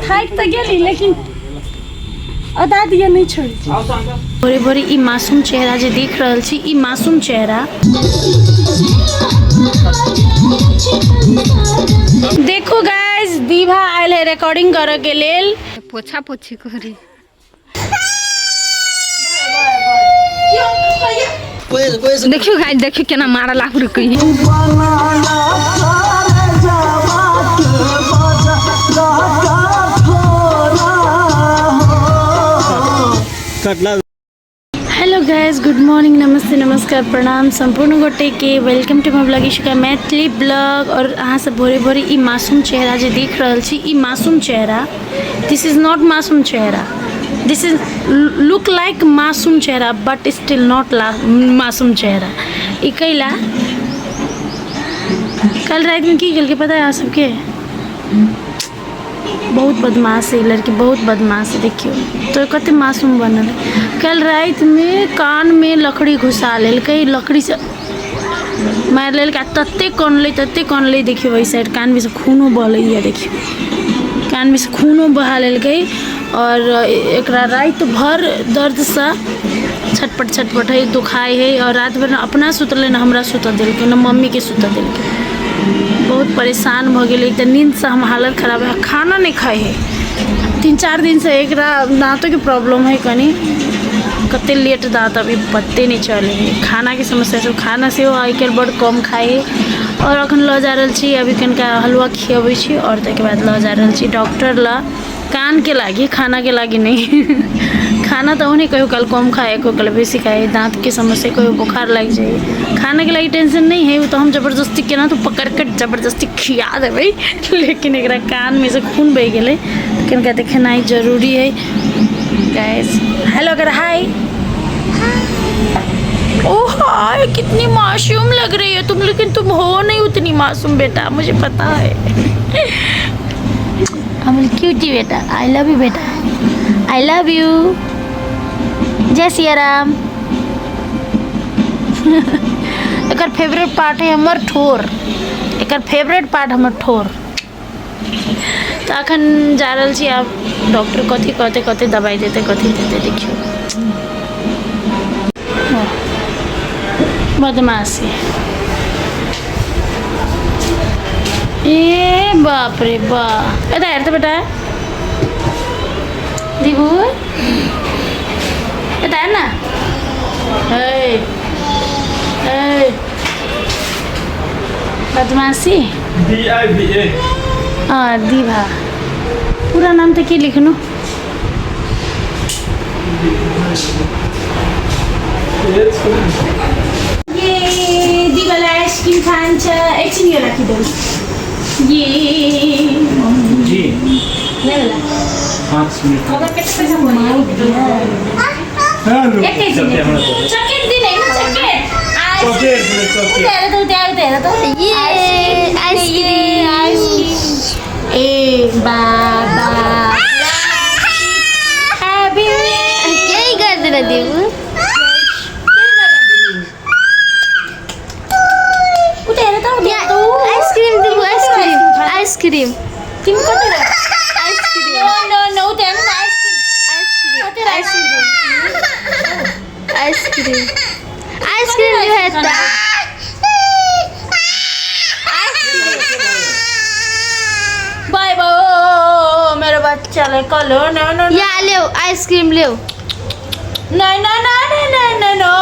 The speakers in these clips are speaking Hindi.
थाक तो गेली लेकिन अदा दिया नहीं छोड़ी। भोरे भोरे ई मासूम चेहरा जे देख रहल छी, ई मासूम चेहरा देखो गाइस, दीभा आयल है रिकॉर्डिंग करे के लेल। पोछा पोछी करी देखियो गाइस, देखियो केना मारा लाख रुपया। हेलो गाइस, गुड मॉर्निंग, नमस्ते, नमस्कार, प्रणाम संपूर्ण गोटे के। वेलकम टू माय ब्लॉग इशुका मैथिली ब्लॉग। और अहाँ सब भोरे भोरे ई मासूम चेहरा जे देख रहल छी, ई मासूम चेहरा, दिस इज नॉट मासूम चेहरा, दिस इज लुक लाइक मासूम चेहरा बट स्टिल नॉट मासूम चेहरा। ई कैला कल रात में की कल के पता है आप सबके? बहुत बदमाश है लड़की, बहुत बदमाश है। देखियो तो कते मासूम बनल है। कल रात में कान में लकड़ी घुसा लेलकै, लकड़ी से मार लेलकै, तत्ते कान ले। देखियो वही साइड कान में से खूनो बहलै, देखियो कान में से खूनो बहा लेलकै। और एकरा रात भर दर्द से छटपट है, दुखाई है। और रात भर अपना सुतले न हमरा सुत दिलकै, न मम्मी के सुत दिलकै। बहुत परेशान भ गेल। एक नींद से हम हालत खराब है, खाना नहीं खाए है 3-4 दिन से। एक दांतों की प्रॉब्लम है, कनी कते लेट दांत अभी पत्ते नहीं चले हैं। खाना की समस्या से खाना से आई कल बड़ कम खाए है। और अखन ल जा रहल छी, अभी कनिका हलवा खियाबै छी और ताके बाद ल जा रहल छी डॉक्टर ला, कान के लागी, खाना के लागी नहीं। खाना तो उन्हें कहो कल कम खाए, कोई कल बेसी खाए, दांत की समस्या, कोई बुखार लग जाए। खाना के लागी टेंशन नहीं है, वो तो हम जबरदस्ती केना तो पकड़ कर जबरदस्ती खिया देबै। लेकिन एक कान में से खून बह गए, कनिका देखना जरूरी है गाइस। हेलो अगर हाय, ओह हाय, कितनी मासूम लग रही है तुम, लेकिन तुम हो नहीं उतनी मासूम बेटा, मुझे पता है। हम क्यूटी बेटा, आई लव यू बेटा, आई लव यू, जय सिया राम। एक फेवरेट पार्ट है हमर ठोर, एक फेवरेट पार्ट हमर ठोर। तो अखन जा रहल छी आप डॉक्टर कथी कथी दवाई देते, कथी देते देखियो। बदमाशी, ए बाप रे बाप, इधर तो बेटा दीबू, इधर ना, बदमाशी। हाँ दीभा, पूरा नाम तो की लिखनू? ये दीवाला आइसक्रीम खान्छ, एकछिन यो राखिदेऊ। ये जी ले ल 5 मिनट अब कति पैसा भयो? एकैछिन चकेट दिने हैन, चकेट हेर त ये आइसक्रिम ए बाबा हैप्पी केही गर्दैन दिउ। आइसक्रिम दिउ, आइसक्रिम तिमी कति र आइसक्रिम, नो त्यहाँ आइसक्रिम, आइसक्रिम आइसक्रिम दिउ है त। बाय बाय मेरो बच्चा ले कलो, नो यहाँ ल्याऊ आइसक्रिम ल्याऊ। नहीं नहीं नहीं नहीं नहीं नो।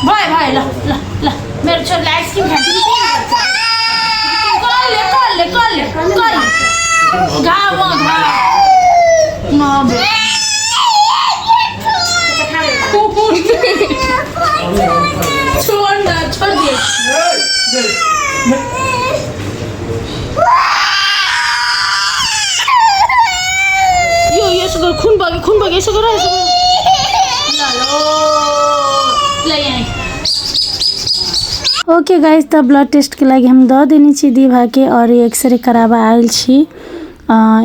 भाई ला ला ला मेरे छोटे आइसक्रीम खाते कल गाँव न छोड़ ना, छोड़ दिए। यो सगळं खून बघ हे सगळं ओके गाइज, तब ब्लड टेस्ट के लगे हम दऽ देने छी दीभा के और एक्सरे कराबा आयल छी।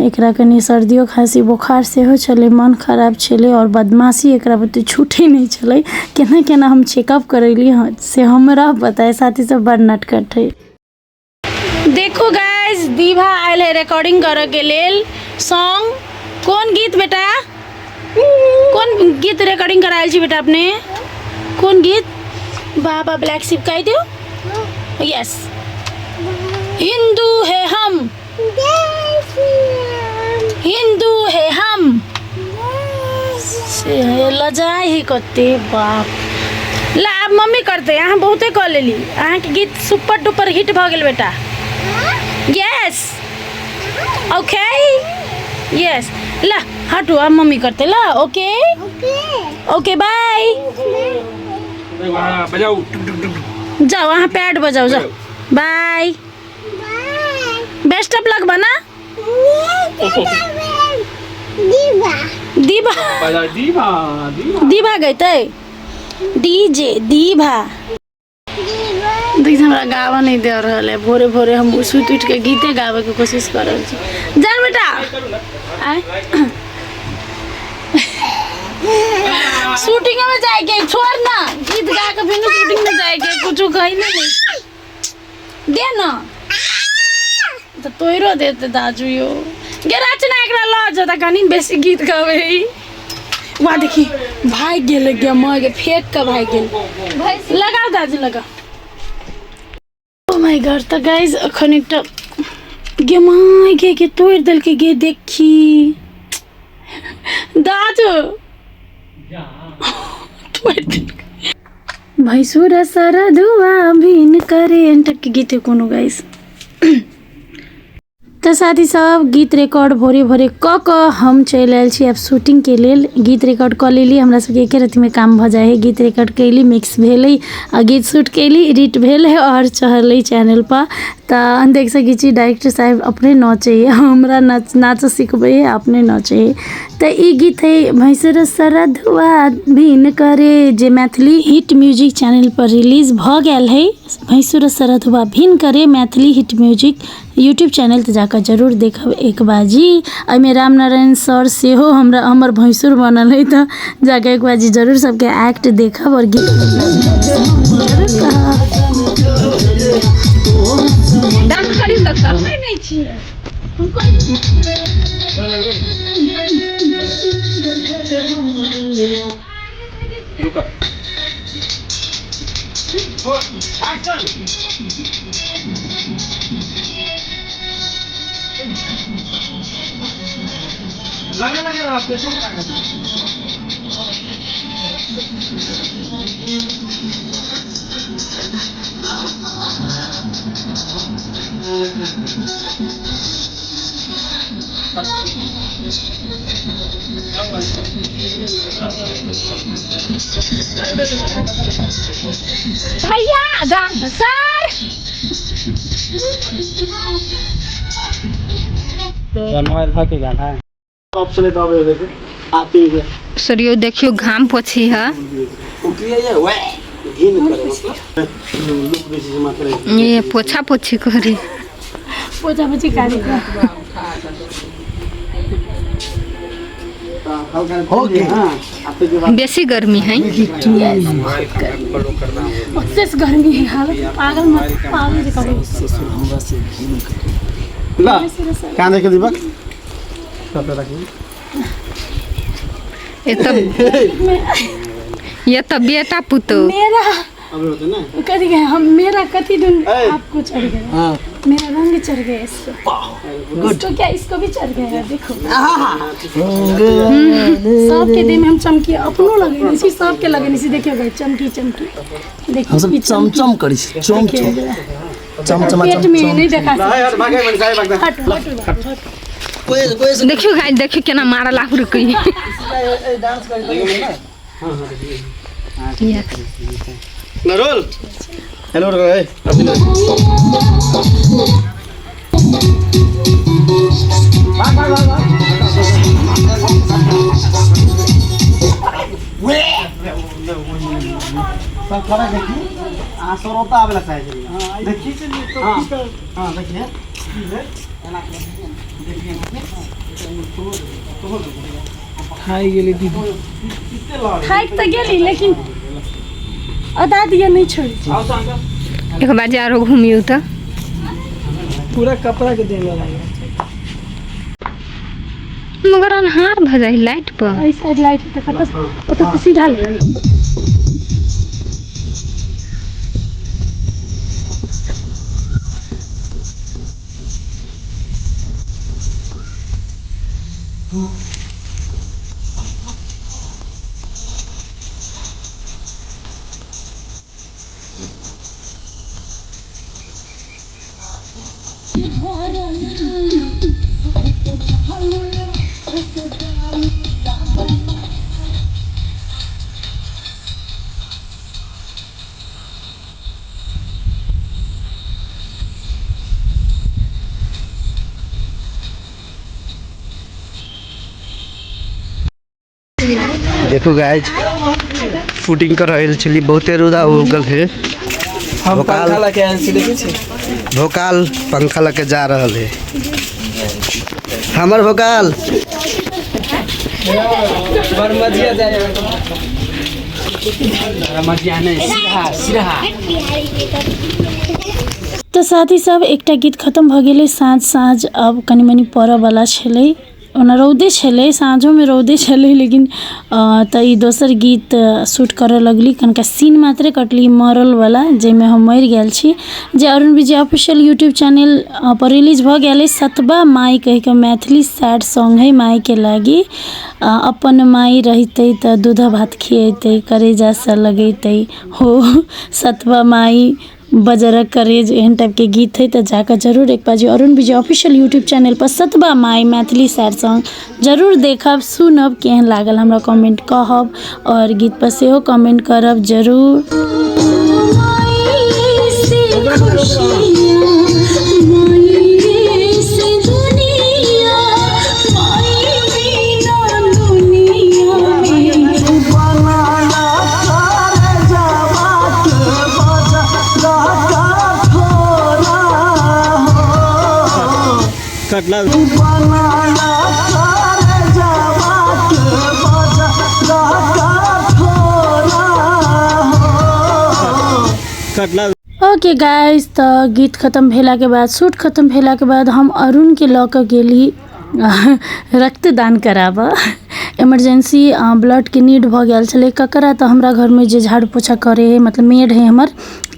एकरा कनी सर्दियो खांसी बोखार सेहो छलै, मन खराब छलै और बदमाशी एकरा बुते छूटे नहीं छलै। केना केना हम चेकअप करैली से हमरा पता है, साथी सब बड़ नटखट है। देखो गाइज, दीभा आयल है रिकॉर्डिंग करे के लेल सॉन्ग। कौन गीत बेटा, कौन गीत रिकॉर्डिंग करायल छी बेटा अपने? कौन गीत? बाबा ब्लैक शिप कह दो। यस, हिंदू है हम, हिंदू है हम। लजाए ही कते बाप। ला अब मम्मी करते, अहाँ बहुते कह लेली। अहाँ के गीत सुपर डुपर हिट भ गेल बेटा। यस ओके, यस ला हटू, अब मम्मी करते ला। Okay okay bye. बजाओ, जाओ वहाँ पैड बजाओ, जाओ बाय। बेस्ट ऑफ लक बना। दीभा दीभा गई डीजे दीभा। देखिए हमरा गावा नहीं दे रहा है। भोरे भोरे हम सुत उठ के गीते गावे के कोशिश कर रहे छी। जान बेटा आए शूटिंग में जाएके, छोड़ ना, गीत गा के फिर शूटिंग में जाएके, कुछ कही नहीं दे ना तो तोरो देते दाजू यो गे रचना एकरा ल जता कनी बेसी गीत गावे। वहाँ देखी भाग गेल गे, मगे फेंक के भाग गेल। लगाओ दाजू लगा। Oh my God. तो गाइस अखन एकटा गे माय गे तोड़ देल के गे, देखी दाजू भैंसुर सर धुआ भिन करे के गीत है कोनो गाइस। तो साथी सब गीत रिकॉर्ड भोरे भोरे क हम चल आयल छी अब शूटिंग के लेल। गीत रिकॉर्ड क लेली, हमरा सबके एके रत्ती में काम भ जाए है। गीत रिकॉर्ड कैली, मिक्स भेलै, गीत शूट कैली, एडिट भेल है और चढ़ल चैनल पर। तो देख सकै छी डायरेक्टर साहब अपने नाचे, हमरा नाच सिखबै है, अपने नाचे है। तो ई गीत है भैंसुर सरधुआ भिन करे, जे मैथिली हिट म्यूजिक चैनल पर रिलीज भ गेल है। भैंसुर सरधुआ भिन करे Maithili hit music YouTube channel. तो जाकर जरूर देखब एक बाजी। अमे रामनारायण सर से हो हमरा हमर भैंसुर बनल है। तो जाकर एक बाजी जरूर सबके एक्ट देखब और गीत डांस करी त करते नहीं छी। भैया डांसर मोबाइल था के गाना है ऑप्शन तो आवे देखे आती है। सरियो देखियो घाम पोछी है। ये पोछा पोछी करी, पोछा पोछी करी। बेसी गर्मी है। गर्मी है, हालत पागल मत पागल ला कान देख दीपक ये तो बेटा पुतो मेरा अबे होते ना कथी गए हम, मेरा कथी ढूंढ आपको चढ़ गया। हाँ मेरा रंग चढ़ गया इसको। इसको क्या, इसको भी चढ़ गया है देखो। सबके देह में हम चमकी अपनो लगेनी छी, सबके लगेनी छी। देखियो गाइस चमकी चमकी देखियो हम सब चमचम करी छी, चम चम पेट में नहीं देखा यार भागे मन साहे भागदा हट। कोई देखियो गाइस, देखियो केना मारा लाख रुकई। डांस करी ना। हां नरोल हेलो रे भाग सब खड़ा देखिए हाँ सरोता आवेला चाहिए देखिए हाँ हाँ देखिए खाई गेली दीदी खाइ त गेली लेकिन अदा दिया नहीं छोड़ी एक बाजारो घूमियो तो पूरा कपड़ा के देने लगा मगर अन्हार भ जाई लाइट पर ऐसा लाइट त खतस तो सीधा ले देखो गाइज शूटिंग कर रहे छली बहुते रुदा हो गल है हम भोकाल पंखा लेके आयल छी देखै छी भोकाल पंखा लेके जा रहल है हमर भोकाल बरमजिया जाए मजिया नहीं सिरहा तो साथ ही सब एकटा गीत खत्म भ गेलै साँझ अब कनि मनि पड़ऽ वाला छलै ओना रौदे छलै साँझोमे रौदे छलै लेकिन तऽ ई दोसर गीत शूट करऽ लगली कनिका सीन मात्रे कटली मरलवला जाहिमे हम मरि गेल छी जे अरुण विजय ऑफिशियल यूट्यूब चैनल पर रिलीज भऽ गेल अइ 7वाँ माई कहिके मैथिली सैड सॉन्ग है मायके लागी अपन माई रहितै तऽ दूध भात खिएतै करेजासँ लगैतै हो 7वाँ माई बजरक करेज एहन टाइपके गीत है तो जाकर जरूर एक बाजी अरुण विजय ऑफिशियल यूट्यूब चैनल पर 7वाँ माई मैथिली सैड सॉन्ग जरूर देखब सुनब केहन लागल हमरा कमेंट कहब और गीत पर सेहो कमेंट करब जरूर कटला कटला ओके गाइस तो गीत खत्म भेला के बाद शूट खत्म भेला के बाद हम अरुण के लऽ कऽ गेली रक्तदान कराबऽ इमरजेंसी ब्लड के नीड भऽ गेल छलै ककरा तऽ हमरा घरमे जे झाड़ू पोछा करे है मतलब मेड है हमर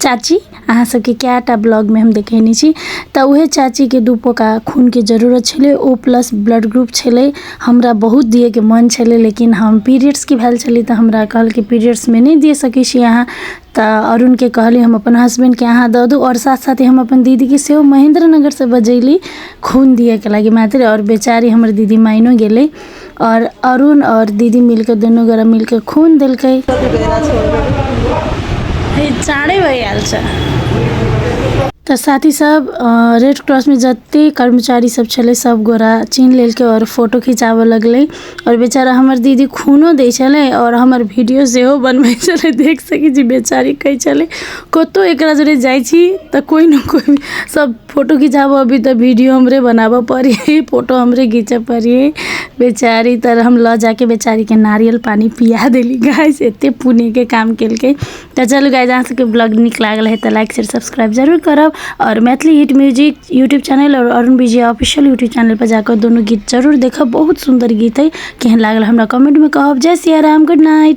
चाची अहाँ सबके कएटा ब्लॉग में हम देखेने छी तऽ उहे चाची के 2 पोका खून के जरूरत छलै O+ ब्लड ग्रुप छलै हमरा बहुत दिए के मन छलै लेकिन हम पीरियड्स के भेल छलै तऽ हमरा कहल कि पीरियड्स में नहीं दे सकै छी अहाँ तऽ अरुण के कहली हम अपन हस्बैंड के अहाँ दऽ दू और साथ साथ हम अपन दीदी के सेहो महेंद्र नगर से बजैली खून दिए के लागी मात्र और बेचारी हमर दीदी माइनो गेलै और अरुण और दीदी मिलकर दोनों गोरा मिलकर खून देलकै चाँडै भइहाल्छ तो साथी सब रेड क्रॉस में जते कर्मचारी सब छले सब गोरा चिन्ह लेलकै और फोटो खिंचाबऽ लगलै और बेचारा हमर दीदी खूनो दै छलै और हमर वीडियो सेहो बनबै छलै देख सकै छी बेचारी कहै छलै कतौ एकरा जोरे जाइ छी तऽ कोई न कोई सब फोटो खिंचाबऽ अभी तऽ वीडियो हमरे बनाबऽ पड़ी फोटो हमरे खींचऽ पड़ी बेचारी तर हम लऽ जाके बेचारी के नारियल पानी पिया देली गाइस एते पुण्य के काम केलकै तऽ चलू गाइस अहाँ सबके ब्लॉग नीक लागल है तऽ लाइक शेयर सब्सक्राइब जरूर करब और Maithili hit music YouTube channel और अरुण विजय ऑफिशियल यूट्यूब चैनल पर जाकर दोनों गीत जरूर देखब बहुत सुंदर गीत है केहन लागल हमरा कमेंट में कहब जय सिया राम गुड नाइट।